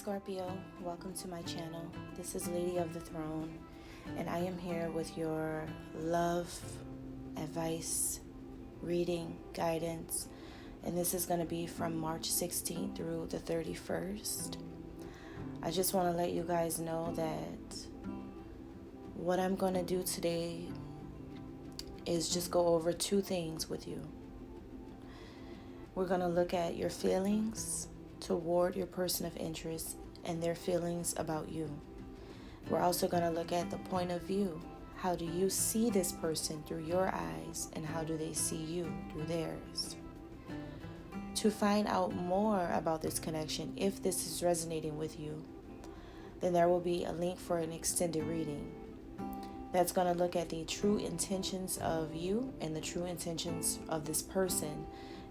Scorpio, welcome to my channel. This is Lady of the Throne, and I am here with your love, advice, reading, guidance, and this is going to be from March 16th through the 31st. I just want to let you guys know that what I'm going to do today is just go over two things with you. We're going to look at your feelings toward your person of interest and their feelings about you. We're also going to look at the point of view. How do you see this person through your eyes, and how do they see you through theirs? To find out more about this connection, if this is resonating with you, then there will be a link for an extended reading that's going to look at the true intentions of you and the true intentions of this person,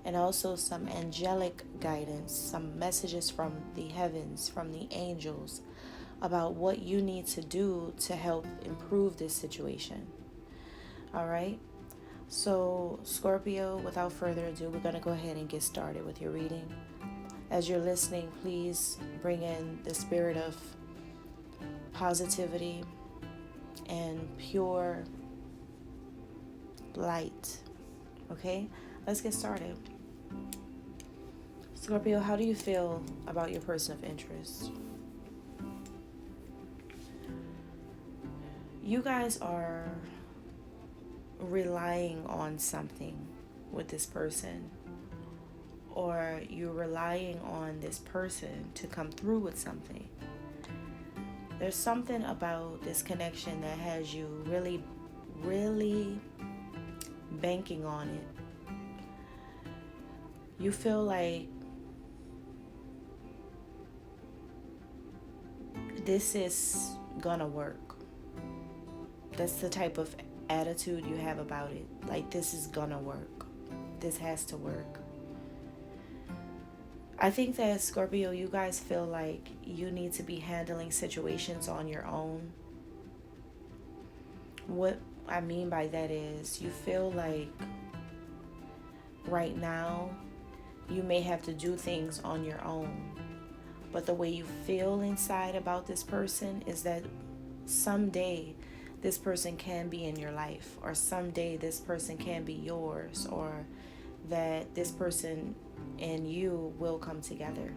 and also some angelic guidance, some messages from the heavens, from the angels, about what you need to do to help improve this situation. All right? So, Scorpio, without further ado, we're going to go ahead and get started with your reading. As you're listening, please bring in the spirit of positivity and pure light. Okay? Let's get started. Scorpio, how do you feel about your person of interest? You guys are relying on something with this person, or you're relying on this person to come through with something. There's something about this connection that has you really, really banking on it. You feel like this is gonna work. That's the type of attitude you have about it. Like, this is gonna work. This has to work. I think that, Scorpio, you guys feel like you need to be handling situations on your own. What I mean by that is, you feel like right now you may have to do things on your own. But the way you feel inside about this person is that someday this person can be in your life, or someday this person can be yours, or that this person and you will come together.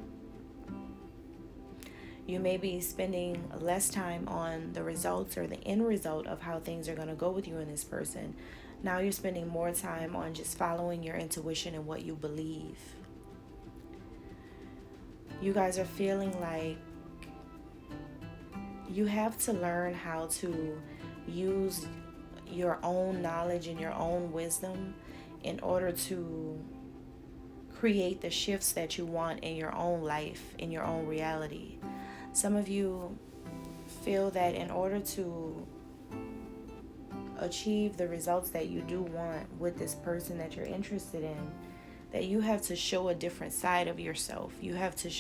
You may be spending less time on the results or the end result of how things are going to go with you and this person. Now you're spending more time on just following your intuition and what you believe. You guys are feeling like you have to learn how to use your own knowledge and your own wisdom in order to create the shifts that you want in your own life, in your own reality. Some of you feel that in order to achieve the results that you do want with this person that you're interested in, that you have to show a different side of yourself. You have to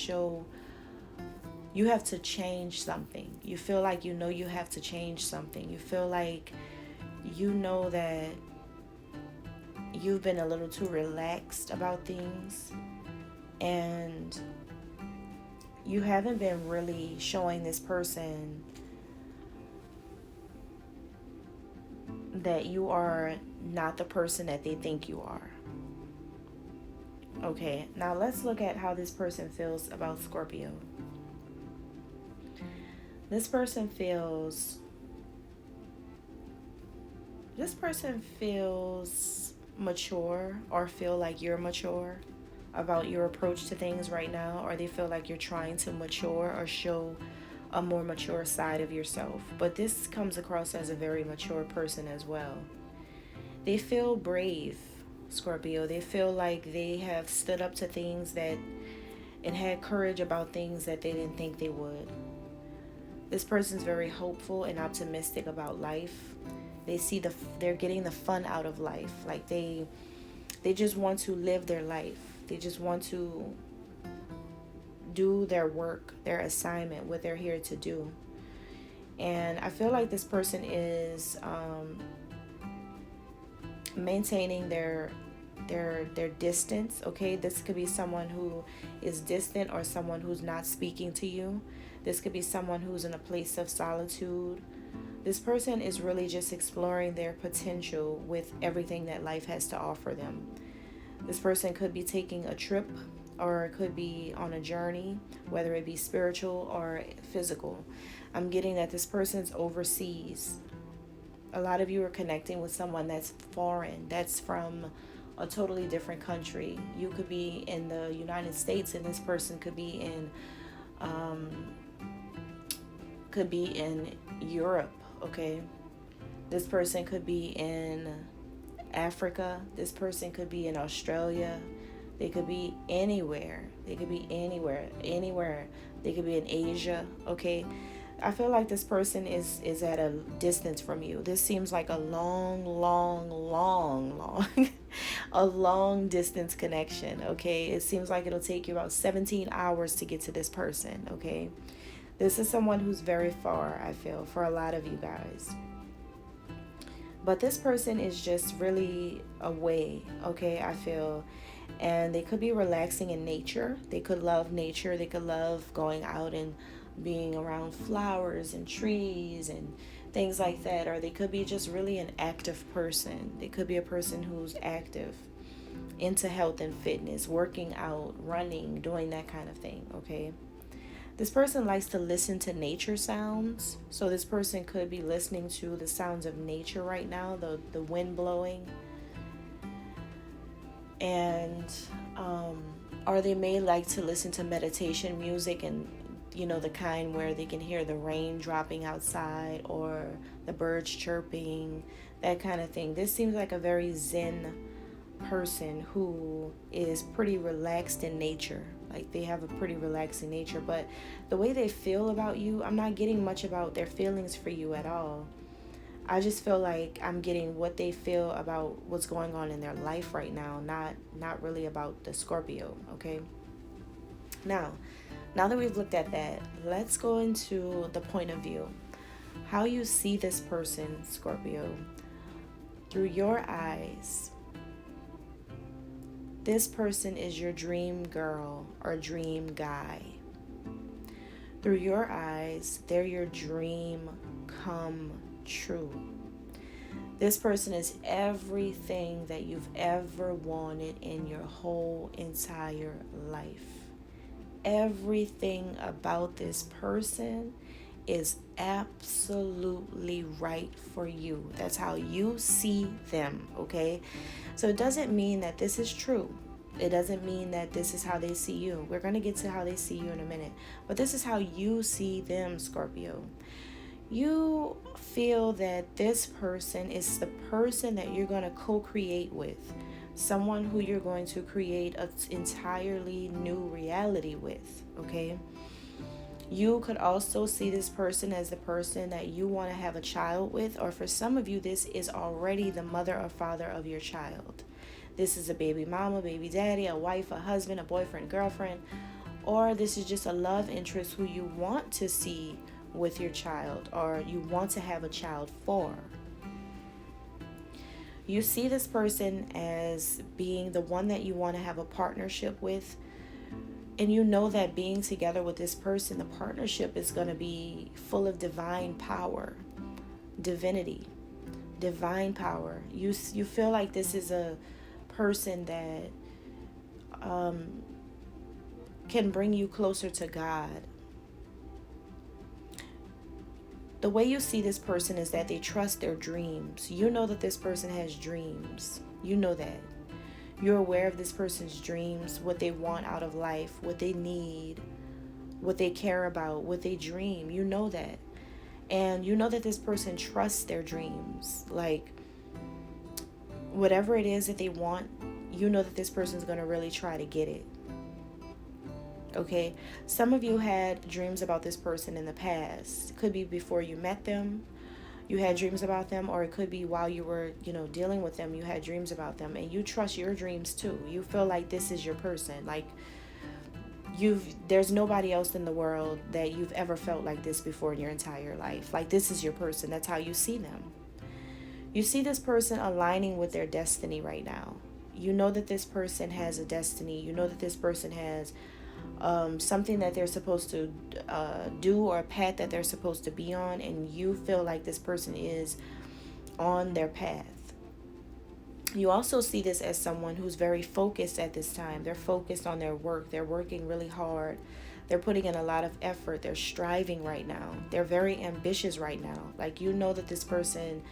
change something. You feel like you know you have to change something. You feel like you know that you've been a little too relaxed about things, and you haven't been really showing this person that you are not the person that they think you are. Okay, now let's look at how this person feels about Scorpio. This person feels mature, or feel like you're mature about your approach to things right now, or they feel like you're trying to mature or show a more mature side of yourself. But this comes across as a very mature person as well. They feel brave, Scorpio. They feel like they have stood up to things and had courage about things that they didn't think they would. This person's very hopeful and optimistic about life. They see they're getting the fun out of life. Like they just want to live their life. They just want to do their work, their assignment, what they're here to do. And I feel like this person is maintaining their their distance, okay? This could be someone who is distant or someone who's not speaking to you. This could be someone who's in a place of solitude. This person is really just exploring their potential with everything that life has to offer them. This person could be taking a trip, or it could be on a journey, whether it be spiritual or physical. I'm getting that this person's overseas. A lot of you are connecting with someone that's foreign, that's from a totally different country. You could be in the United States, and this person could be in Europe, okay? This person could be in Africa. This person could be in Australia. They could be anywhere. They could be anywhere. They could be in Asia, okay? I feel like this person is at a distance from you. This seems like a long a long distance connection, okay? It seems like it'll take you about 17 hours to get to this person, okay? This is someone who's very far, I feel, for a lot of you guys. But this person is just really away, okay, I feel. And they could be relaxing in nature. They could love nature. They could love going out and being around flowers and trees and things like that. Or they could be just really an active person. They could be a person who's active, into health and fitness, working out, running, doing that kind of thing, okay? This person likes to listen to nature sounds. So this person could be listening to the sounds of nature right now, the wind blowing. And or they may like to listen to meditation music, and the kind where they can hear the rain dropping outside or the birds chirping, that kind of thing. This seems like a very zen person who is pretty relaxed in nature. Like, they have a pretty relaxing nature, but the way they feel about you, I'm not getting much about their feelings for you at all. I just feel like I'm getting what they feel about what's going on in their life right now, not really about the Scorpio, okay? Now that we've looked at that, let's go into the point of view. How you see this person, Scorpio, through your eyes. This person is your dream girl or dream guy. Through your eyes, they're your dream come true. This person is everything that you've ever wanted in your whole entire life. Everything about this person is absolutely right for you. That's how you see them, okay? So it doesn't mean that this is true. It doesn't mean that this is how they see you. We're going to get to how they see you in a minute. But this is how you see them, Scorpio. You feel that this person is the person that you're going to co-create with. Someone who you're going to create an entirely new reality with, okay? You could also see this person as the person that you want to have a child with, or for some of you, this is already the mother or father of your child. This is a baby mama, baby daddy, a wife, a husband, a boyfriend, girlfriend, or this is just a love interest who you want to see with your child, or you want to have a child for. You see this person as being the one that you want to have a partnership with, and you know that being together with this person, the partnership is going to be full of divine power, divinity, divine power. You feel like this is a person that can bring you closer to God. The way you see this person is that they trust their dreams. You know that this person has dreams. You know that. You're aware of this person's dreams, what they want out of life, what they need, what they care about, what they dream. You know that. And you know that this person trusts their dreams. Like, whatever it is that they want, you know that this person's going to really try to get it. Okay? Some of you had dreams about this person in the past. It could be before you met them. You had dreams about them, or it could be while you were, dealing with them, you had dreams about them, and you trust your dreams too. You feel like this is your person. Like, there's nobody else in the world that you've ever felt like this before in your entire life. Like, this is your person. That's how you see them. You see this person aligning with their destiny right now. You know that this person has a destiny. You know that this person has something that they're supposed to do, or a path that they're supposed to be on, and you feel like this person is on their path. You also see this as someone who's very focused at this time. They're focused on their work. They're working really hard. They're putting in a lot of effort. They're striving right now. They're very ambitious right now. Like, you know that this person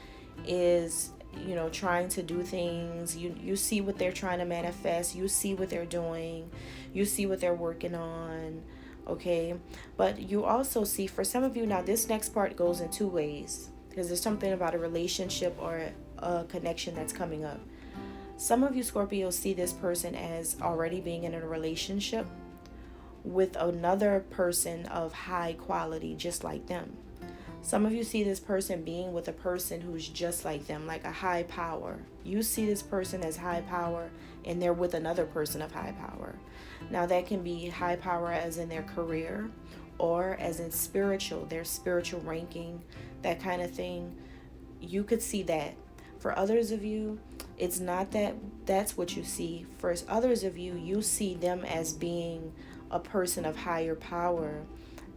is, you know, trying to do things. You see what they're trying to manifest. You see what they're doing. You see what they're working on. Okay. But you also see, for some of you now, this next part goes in two ways, because there's something about a relationship or a connection that's coming up. Some of you Scorpios see this person as already being in a relationship with another person of high quality, just like them. Some of you see this person being with a person who's just like them, like a high power. You see this person as high power, and they're with another person of high power. Now, that can be high power as in their career, or as in spiritual, their spiritual ranking, that kind of thing. You could see that. For others of you, it's not that that's what you see. For others of you, you see them as being a person of higher power,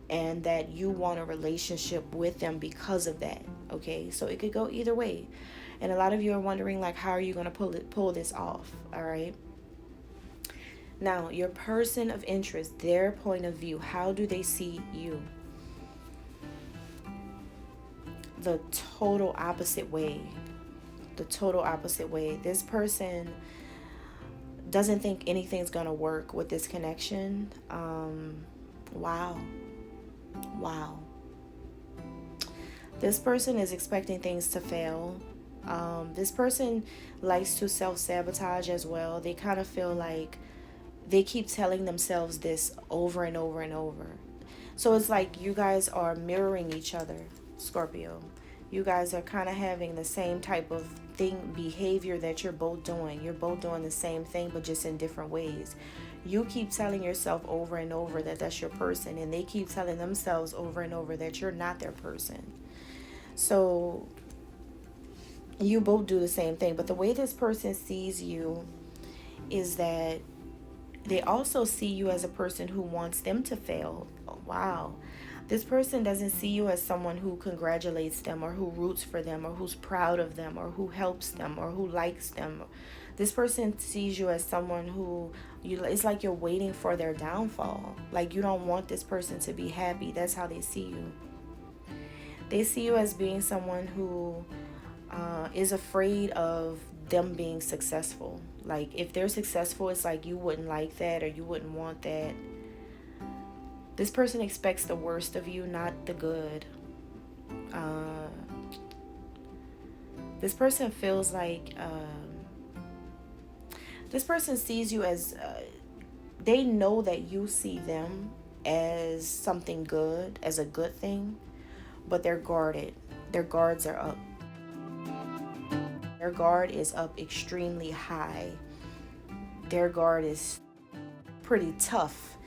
and that you want a relationship with them because of that. Okay, so it could go either way. And a lot of you are wondering, like, how are you going to pull this off? All right. Now, your person of interest, their point of view, how do they see you? The total opposite way. The total opposite way. This person doesn't think anything's gonna work with this connection. Wow. This person is expecting things to fail. This person likes to self-sabotage as well. They kind of feel like they keep telling themselves this over and over and over. So it's like you guys are mirroring each other, Scorpio. You guys are kind of having the same type of behavior that you're both doing. You're both doing the same thing, but just in different ways. You keep telling yourself over and over that that's your person, and they keep telling themselves over and over that you're not their person. So you both do the same thing, but the way this person sees you is that they also see you as a person who wants them to fail. Oh, wow. This person doesn't see you as someone who congratulates them, or who roots for them, or who's proud of them, or who helps them, or who likes them. This person sees you as someone who, it's like you're waiting for their downfall. Like, you don't want this person to be happy. That's how they see you. They see you as being someone who is afraid of them being successful. Like, if they're successful, it's like you wouldn't like that, or you wouldn't want that. This person expects the worst of you, not the good. This person feels like this person sees you as they know that you see them as something good, as a good thing, but they're guarded. Their guards are up. Their guard is up extremely high. Their guard is pretty tough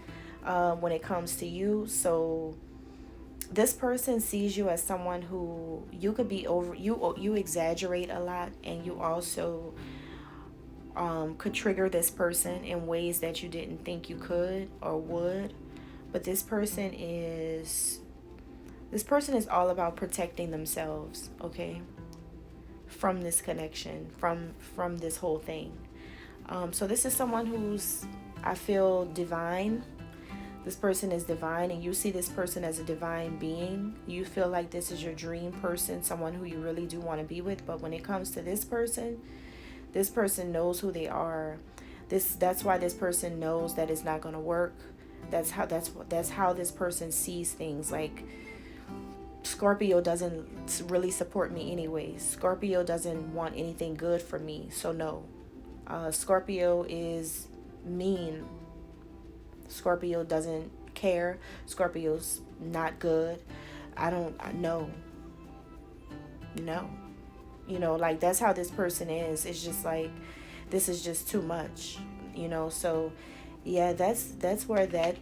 when it comes to you. So this person sees you as someone who you could be over. You exaggerate a lot, and you also could trigger this person in ways that you didn't think you could or would. But this person is all about protecting themselves, okay, from this connection, from this whole thing. So this is someone who's, I feel, divine. This person is divine, and you see this person as a divine being. You feel like this is your dream person, someone who you really do want to be with. But when it comes to this person knows who they are. That's why this person knows that it's not going to work. That's how this person sees things. Like, Scorpio doesn't really support me anyways. Scorpio doesn't want anything good for me. So no. Scorpio is mean. Scorpio doesn't care. Scorpio's not good. No. You know, like, that's how this person is. It's just like, this is just too much, you know. So yeah, that's where that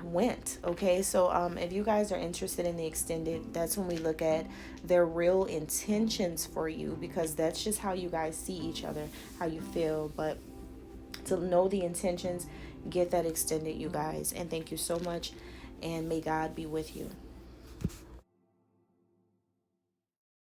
went. Okay, so if you guys are interested in the extended, that's when we look at their real intentions for you, because that's just how you guys see each other, how you feel. But to know the intentions, get that extended, you guys. And thank you so much, and may God be with you.